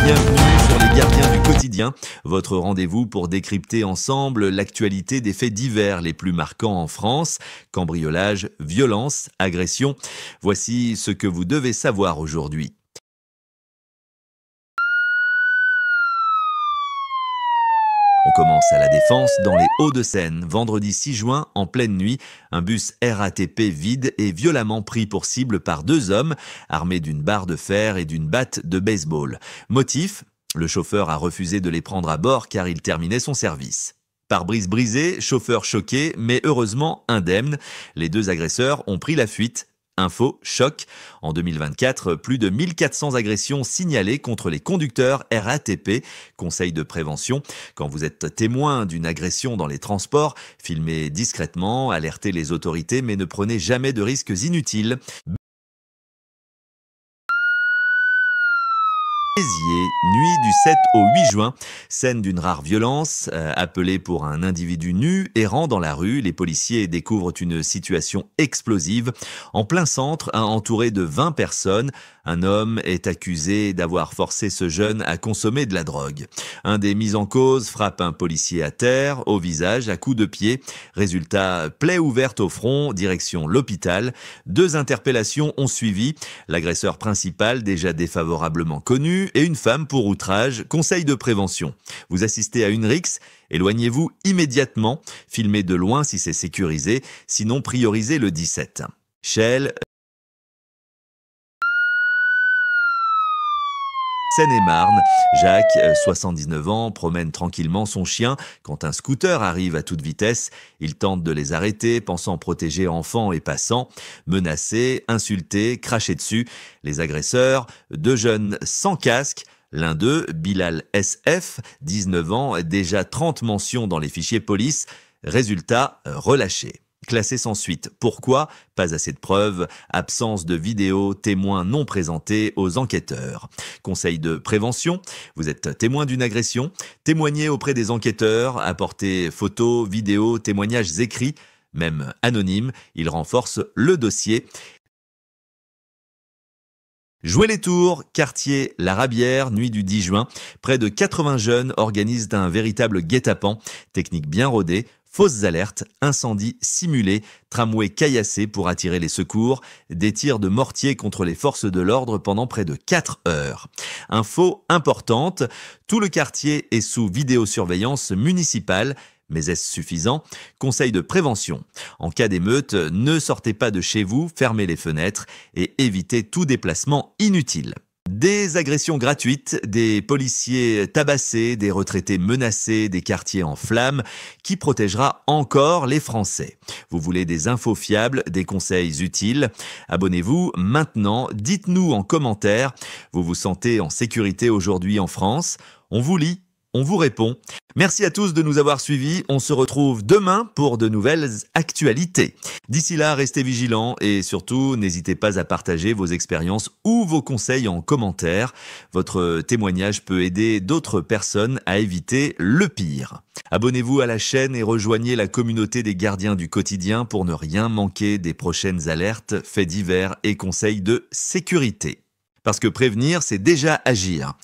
bienvenue sur les Gardiens du quotidien, votre rendez-vous pour décrypter ensemble l'actualité des faits divers les plus marquants en France, cambriolage, violence, agression. Voici ce que vous devez savoir aujourd'hui. On commence à La Défense, dans les Hauts-de-Seine. Vendredi 6 juin, en pleine nuit, un bus RATP vide est violemment pris pour cible par deux hommes, armés d'une barre de fer et d'une batte de baseball. Motif ? Le chauffeur a refusé de les prendre à bord car il terminait son service. Pare-brise brisé, chauffeur choqué, mais heureusement indemne. Les deux agresseurs ont pris la fuite. Info, choc. En 2024, plus de 1400 agressions signalées contre les conducteurs RATP. Conseil de prévention. Quand vous êtes témoin d'une agression dans les transports, filmez discrètement, alertez les autorités, mais ne prenez jamais de risques inutiles. Béziers, nuit du 7 au 8 juin, scène d'une rare violence, appelée pour un individu nu errant dans la rue. Les policiers découvrent une situation explosive. En plein centre, entouré de 20 personnes, un homme est accusé d'avoir forcé ce jeune à consommer de la drogue. Un des mis en cause frappe un policier à terre, au visage, à coups de pied. Résultat, plaie ouverte au front, direction l'hôpital. 2 interpellations ont suivi. L'agresseur principal, déjà défavorablement connu, et une femme pour outrage. Conseil de prévention. Vous assistez à une rixe, éloignez-vous immédiatement. Filmez de loin si c'est sécurisé, sinon priorisez le 17. Shell, Seine-et-Marne, Jacques, 79 ans, promène tranquillement son chien quand un scooter arrive à toute vitesse. Il tente de les arrêter, pensant protéger enfants et passants. Menacés, insultés, crachés dessus. Les agresseurs, 2 jeunes sans casque. L'un d'eux, Bilal SF, 19 ans, déjà 30 mentions dans les fichiers police. Résultat, relâché. Classé sans suite. Pourquoi ? Pas assez de preuves, absence de vidéos, témoins non présentés aux enquêteurs. Conseil de prévention, vous êtes témoin d'une agression, témoignez auprès des enquêteurs, apportez photos, vidéos, témoignages écrits, même anonymes, ils renforcent le dossier. Jouez les tours, quartier La Rabière, nuit du 10 juin. Près de 80 jeunes organisent un véritable guet-apens, technique bien rodée. Fausses alertes, incendies simulés, tramway caillassé pour attirer les secours, des tirs de mortier contre les forces de l'ordre pendant près de 4 heures. Info importante, tout le quartier est sous vidéosurveillance municipale. Mais est-ce suffisant ? Conseil de prévention. En cas d'émeute, ne sortez pas de chez vous, fermez les fenêtres et évitez tout déplacement inutile. Des agressions gratuites, des policiers tabassés, des retraités menacés, des quartiers en flammes. Qui protégera encore les Français ? Vous voulez des infos fiables, des conseils utiles ? Abonnez-vous maintenant, dites-nous en commentaire. Vous vous sentez en sécurité aujourd'hui en France ? On vous lit, on vous répond. Merci à tous de nous avoir suivis. On se retrouve demain pour de nouvelles actualités. D'ici là, restez vigilants et surtout, n'hésitez pas à partager vos expériences ou vos conseils en commentaire. Votre témoignage peut aider d'autres personnes à éviter le pire. Abonnez-vous à la chaîne et rejoignez la communauté des Gardiens du quotidien pour ne rien manquer des prochaines alertes, faits divers et conseils de sécurité. Parce que prévenir, c'est déjà agir.